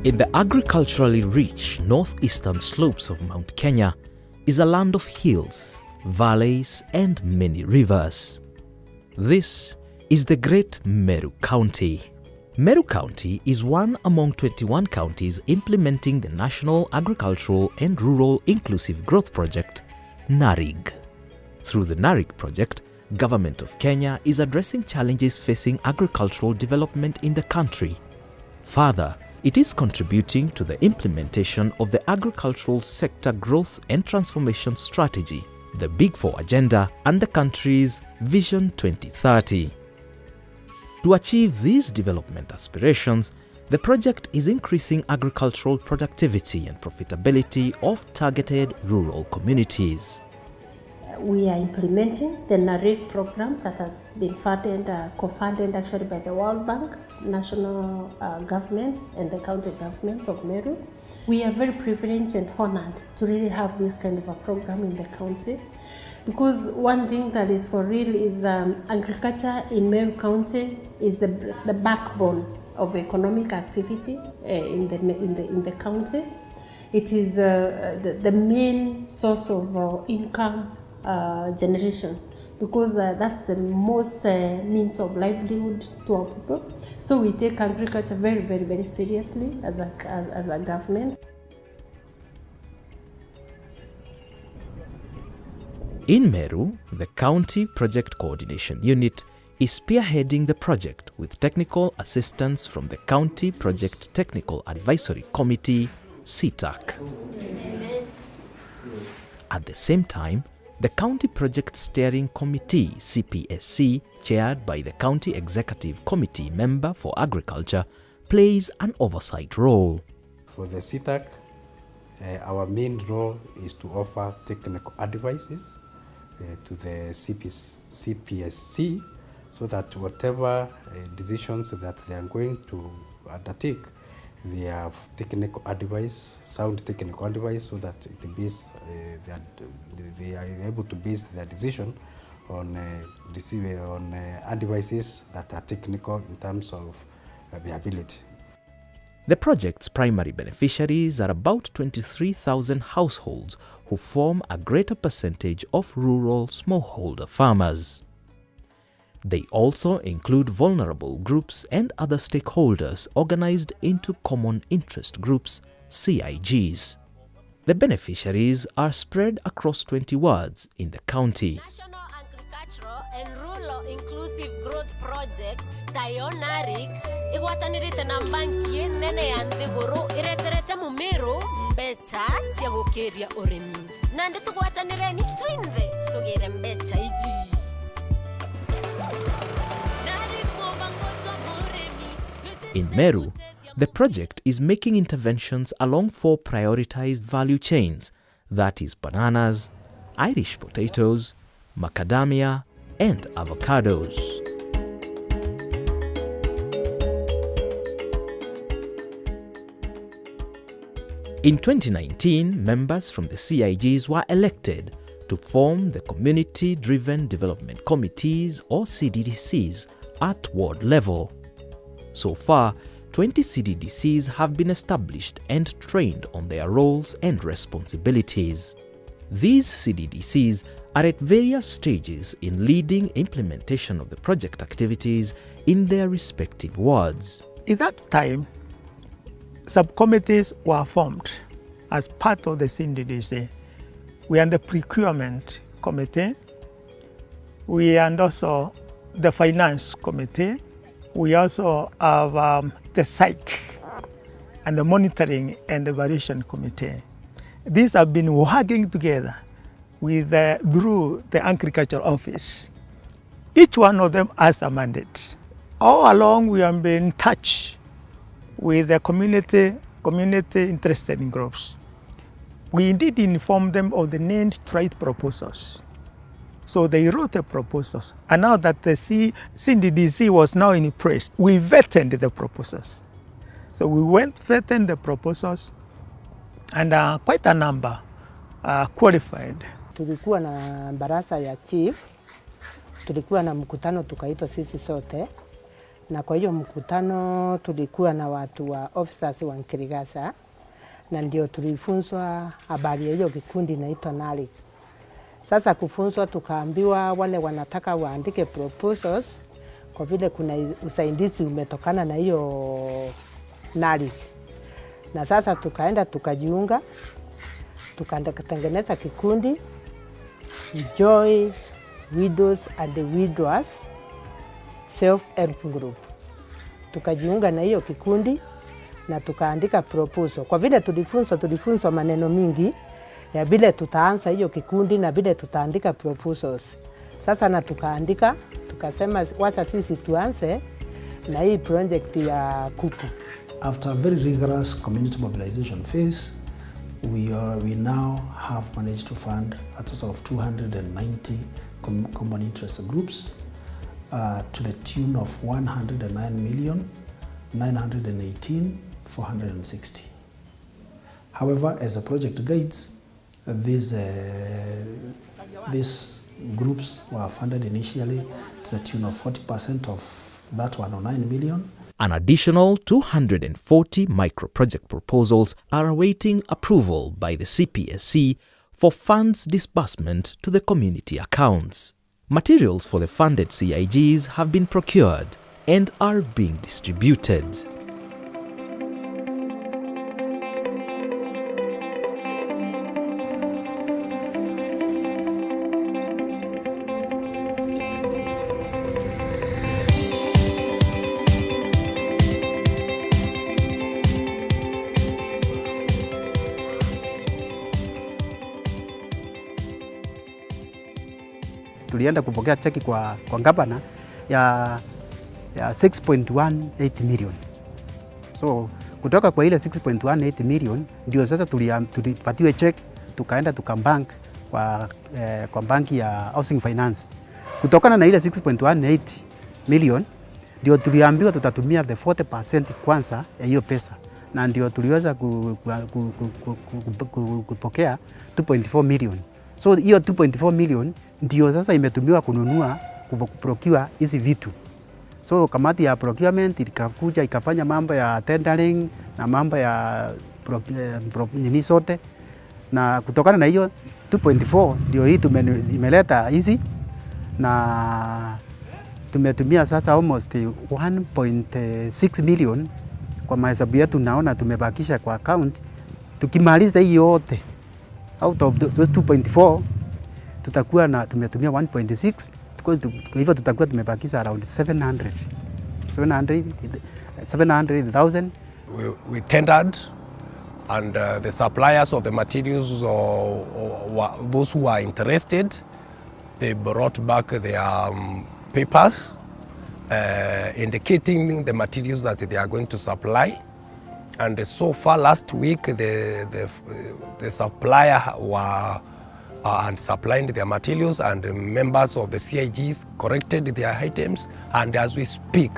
In the agriculturally rich northeastern slopes of Mount Kenya is a land of hills, valleys, and many rivers. This is the great Meru County. Meru County is one among 21 counties implementing the National Agricultural and Rural Inclusive Growth Project, NARIG. Through the NARIG project, Government of Kenya is addressing challenges facing agricultural development in the country. Further, it is contributing to the implementation of the Agricultural Sector Growth and Transformation Strategy, the Big Four Agenda, and the country's Vision 2030. To achieve these development aspirations, the project is increasing agricultural productivity and profitability of targeted rural communities. We are implementing the NARIG program that has been co-funded actually by the World Bank, national government, and the county government of Meru. We are very privileged and honored to really have this kind of a program in the county, because one thing that is for real is agriculture in Meru County is the backbone of economic activity in the county. It is the main source of income generation, because that's the most means of livelihood to our people. So we take agriculture very, very, very seriously as a government. In Meru, the County Project Coordination Unit is spearheading the project with technical assistance from the County Project Technical Advisory Committee, CTAC. At the same time, the County Project Steering Committee, CPSC, chaired by the County Executive Committee member for Agriculture, plays an oversight role. For the CTAC, our main role is to offer technical advices to the CPSC, so that whatever decisions that they are going to undertake, they have technical advice, sound technical advice, so that they are able to base their decision on advices that are technical in terms of viability. The project's primary beneficiaries are about 23,000 households who form a greater percentage of rural smallholder farmers. They also include vulnerable groups and other stakeholders organized into common interest groups, CIGs. The beneficiaries are spread across 20 wards in the county. National Agricultural and Rural Inclusive Growth Project, tayo NARIG, iwatanirite na banki nene ya ndiguru ireterete mu Meru mbeta tia gukiria urimi. Nande tugwatanire ni twinthe tugire mbeta iji. In Meru, the project is making interventions along 4 prioritized value chains, that is bananas, Irish potatoes, macadamia, and avocados. In 2019, members from the CIGs were elected to form the Community-Driven Development Committees, or CDDCs, at ward level. So far, 20 CDDCs have been established and trained on their roles and responsibilities. These CDDCs are at various stages in leading implementation of the project activities in their respective wards. At that time, subcommittees were formed as part of the CDDC. We are the procurement committee, and also the finance committee. We also have the psych and the monitoring and evaluation committee. These have been working together with through the agriculture office. Each one of them has a mandate. All along, we have been in touch with the community interested groups. We indeed informed them of the named trade proposals. So they wrote the proposals. And now that the CDDC was now in place, we vetted the proposals. So we vetted the proposals, and quite a number qualified. Tulikuwa na baraza ya chief, tulikuwa na mkutano tukaitwa sisi sote, na kwa hiyo mkutano tulikuwa na watu wa officers wa Nkirigasa, na ndio tulifunzwa habari ya hiyo kikundi inaitwa NARIGP. Sasa kufunzwa tukaambiwa wale wanataka waandike proposals kwa vile kuna usaidizi umetokana na hiyo NARIGP. Na sasa tukaenda tukajiunga, tukatengeneza kikundi Joy Widows and the Widowers Self-Help Group. Tukajiunga na hiyo kikundi na tukaandika proposal. Kwa vile tulifunzwa maneno mingi ya vile tutaanza hiyo kikundi na vile tutaandika proposals. Sasa na tukaandika, tukasema wacha sisi tuanze na hii project ya kuku. After a very rigorous community mobilization phase, we now have managed to fund a total of 290 common interest groups to the tune of 109,918,460. However, as the project guides, these groups were funded initially to the tune of 40% of that 109 million. An additional 240 micro-project proposals are awaiting approval by the CPSC for funds disbursement to the community accounts. Materials for the funded CIGs have been procured and are being distributed. Tulienda kupokea cheki kwa gavana ya 6.18 million. So kutoka kwa ile 6.18 million ndio sasa tulipatiwe cheki, tukaenda tukambank kwa banki ya Housing Finance. Kutokana na ile 6.18 million ndio tuliambiwa tutatumia the 40% kwanza ya hiyo pesa, na ndio tuliweza kupokea 2.4 million. So hiyo 2.4 million ndio sasa imetumiwa kununua procure hizi vitu. So kamati ya procurement ikakuja ikafanya mambo ya tendering na mambo ya nini sote, na kutokana na hiyo 2.4 ndio hii imeleta hizi, na tumetumia sasa almost 1.6 million kwa mahesabu yetu. Naona tumebakisha kwa account, tukimaliza hii yote out of those 2.4 tutakuwa na tumetumia 1.6, kwa hivyo tutakuwa tumebakisha around 700,000. We tendered, and the suppliers of the materials or those who are interested, they brought back their papers indicating the materials that they are going to supply. And so far last week the supplier were and supplying their materials, and the members of the CIGs corrected their items, and as we speak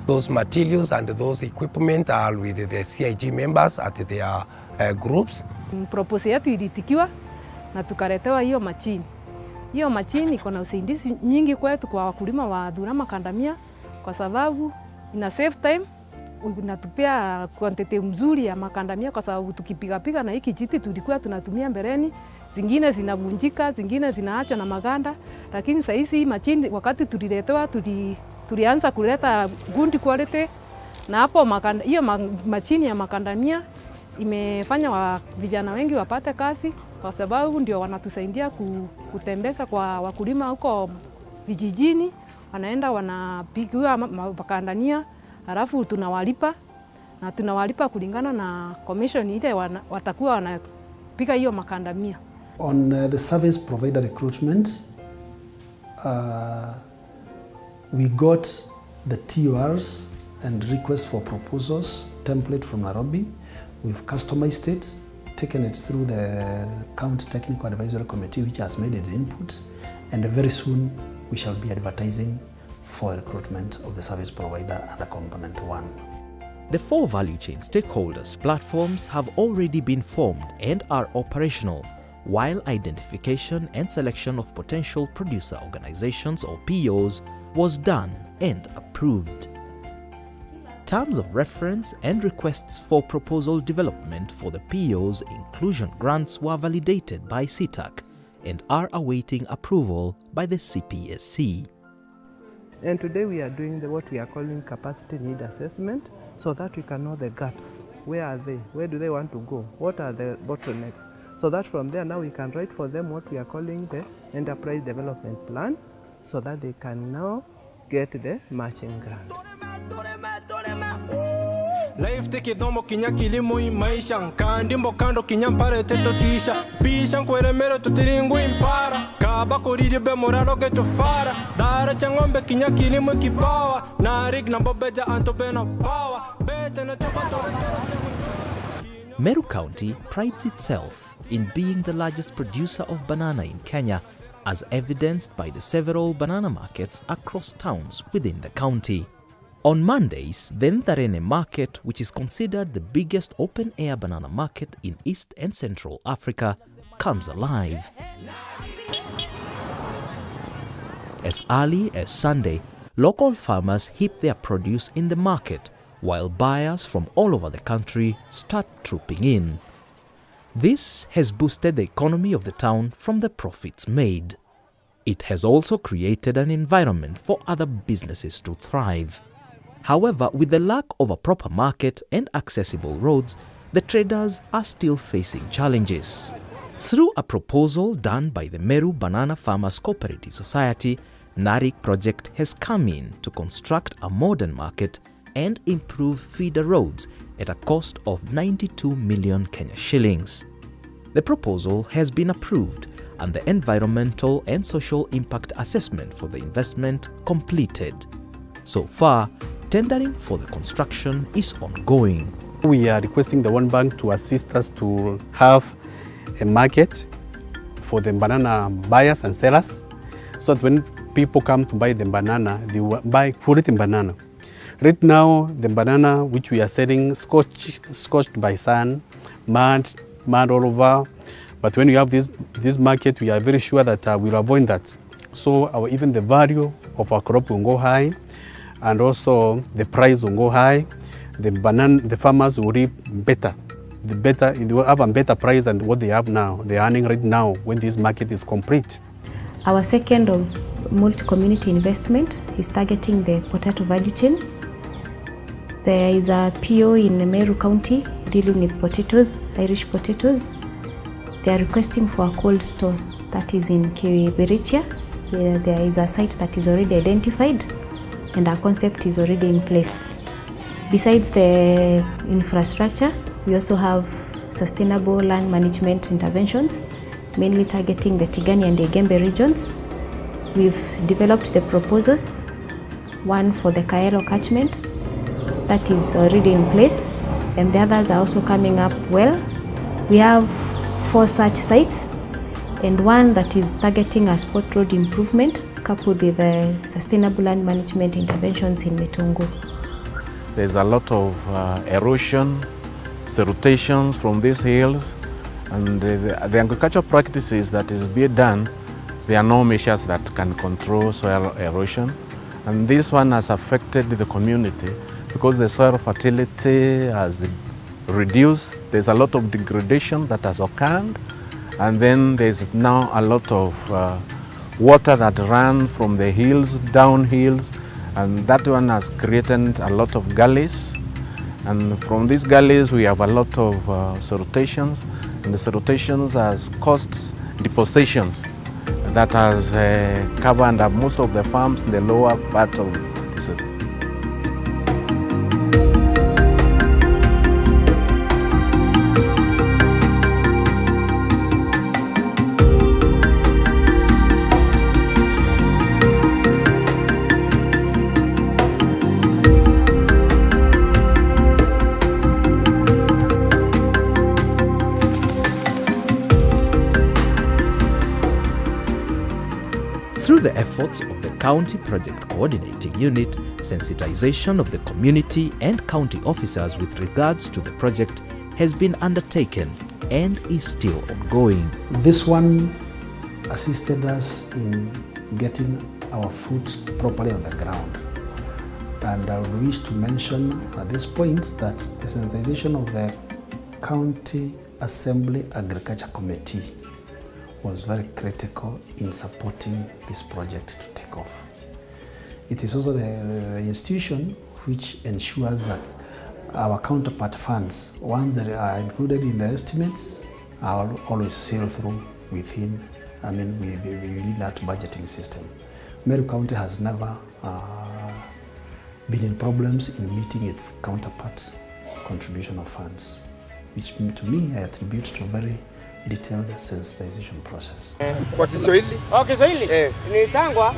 those materials and those equipment are with the CIG members at their groups. Proposal yetu ilitikiwa na tukaletewa hiyo machine. Hiyo machine iko na usaidizi nyingi kwetu kwa wakulima wa Dhurama Kandamia, kwa sababu ina save time, inatupea quantity mzuri ya makandamia, kwa sababu tukipiga na hiki kijiti tulikuwa tunatumia mbeleni, zingine zinavunjika, zingine zinaachwa na maganda. Lakini sasa hizi machine wakati tuliletewa tulianza kuleta good quality, na hapo hiyo machine ya makandamia imefanya vijana wengi wapate kazi, kwa sababu ndio wanatusaidia kutembeza kwa wakulima huko vijijini, wanaenda wanapigiwa makandamia, halafu tunawalipa, na tunawalipa kulingana na commission ile watakuwa wanapiga hiyo makandamia. On the service provider recruitment, we got the TORs and requests for proposals template from Nairobi. We've customized it, taken it through the County Technical Advisory Committee, which has made its input, and very soon we shall be advertising for the recruitment of the service provider under Component 1. The 4 value chain stakeholders platforms have already been formed and are operational, while identification and selection of potential producer organizations or POs was done and approved. Terms of reference and requests for proposal development for the PO's inclusion grants were validated by CTAC and are awaiting approval by the CPSC. And today we are doing what we are calling capacity need assessment, so that we can know the gaps. Where are they? Where do they want to go? What are the bottlenecks? So that from there now we can write for them what we are calling the enterprise development plan, so that they can now get the matching grant. Life take domo kinya kilimo imaisha kandi mbokando kinya mpare teto tisha bisha nkwere mero tutiringo impara kaba koriri be moralo ke tufara dara changombe kinya kilimo kipawa narig na bobeja antobena power bete na Meru County prides itself in being the largest producer of banana in Kenya, as evidenced by the several banana markets across towns within the county. On Mondays, the Ndarene market, which is considered the biggest open-air banana market in East and Central Africa, comes alive. As early as Sunday, local farmers heap their produce in the market, while buyers from all over the country start trooping in. This has boosted the economy of the town from the profits made. It has also created an environment for other businesses to thrive. However, with the lack of a proper market and accessible roads, the traders are still facing challenges. Through a proposal done by the Meru Banana Farmers Cooperative Society, NARIGP project has come in to construct a modern market and improve feeder roads at a cost of 92 million Kenya shillings. The proposal has been approved and the environmental and social impact assessment for the investment completed. So far, tendering for the construction is ongoing. We are requesting the World Bank to assist us to have a market for the banana buyers and sellers, so that when people come to buy the banana, they will buy quality banana. Right now, the banana which we are selling scorched by sun, mud all over. But when we have this market, we are very sure that we'll avoid that. So even the value of our crop will go high, and also the price will go high. The farmers will reap better. They will have a better price than what they have now. They are earning right now when this market is complete. Our second of multi-community investment is targeting the potato value chain. There is a PO in Meru County dealing with potatoes, Irish potatoes. They are requesting for a cold store that is in Kenya.It. There is a site that is already identified and our concept is already in place. Besides the infrastructure, we also have sustainable land management interventions, mainly targeting the Tigani and Igembe regions. We've developed the proposals, one for the Kaero catchment that is already in place, and the others are also coming up well. We have 4 such sites and one that is targeting a sport road improvement coupled with the sustainable land management interventions in Metungu. There's a lot of erosion, siltations from these hills, and the agricultural practices that is being done, there are no measures that can control soil erosion, and this one has affected the community because the soil fertility has reduced. There's a lot of degradation that has occurred, and then there's now a lot of water that ran from the hills, down hills, and that one has created a lot of gullies. And from these gullies we have a lot of siltations, and the siltations has caused depositions that has covered up most of the farms in the lower part of the Through the efforts of the County Project Coordinating Unit, sensitization of the community and county officers with regards to the project has been undertaken and is still ongoing. This one assisted us in getting our foot properly on the ground. And I would wish to mention at this point that the sensitization of the County Assembly Agriculture Committee was very critical in supporting this project to take off. It is also the institution which ensures that our counterpart funds, ones that are included in the estimates, are always sail through within, within that budgeting system. Meru County has never been in problems in meeting its counterpart contribution of funds, which to me I attribute to a very detailed sensitization process. Kwa Kiswahili? Oh, Kiswahili? Nilitangwa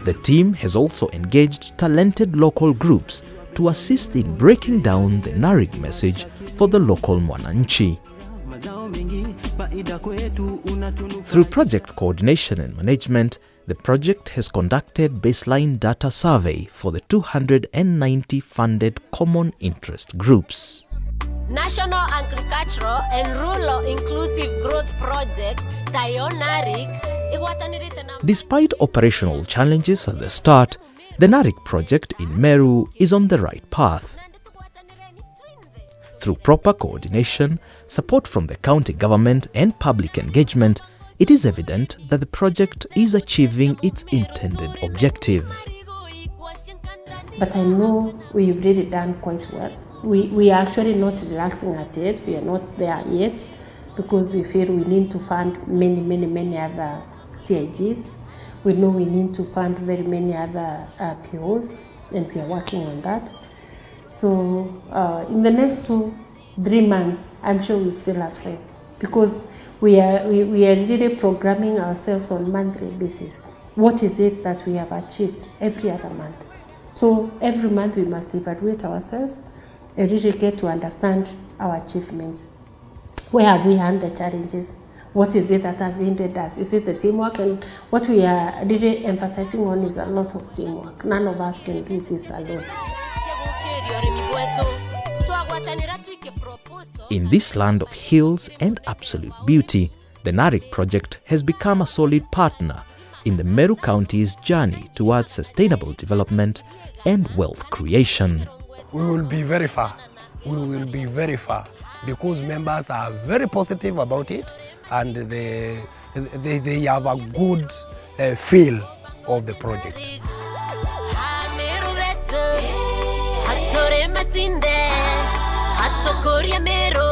The team has also engaged talented local groups to assist in breaking down the NARIGP message for the local mwananchi. Through project coordination and management, the project has conducted baseline data survey for the 290 funded common interest groups. National Agricultural and Rural Inclusive Growth Project, NARIGP. Despite operational challenges at the start, the NARIGP project in Meru is on the right path. Through proper coordination, support from the county government and public engagement, it is evident that the project is achieving its intended objective. But I know we've really done quite well. We are actually not relaxing at it. We are not there yet because we feel we need to fund many other CIGs. We know we need to fund very many other POs, and we are working on that. So in the next 2-3 months, I'm sure we'll still have time because we are really programming ourselves on monthly basis. What is it that we have achieved every other month? So every month we must evaluate ourselves and really get to understand our achievements. Where have we had the challenges? What is it that has hindered us? Is it the teamwork? And what we are really emphasizing on is a lot of teamwork. None of us can do this alone. In this land of hills and absolute beauty, the NARIGP project has become a solid partner in the Meru County's journey towards sustainable development and wealth creation. We will be very far. We will be very far because members are very positive about it and they have a good feel of the project. Meru,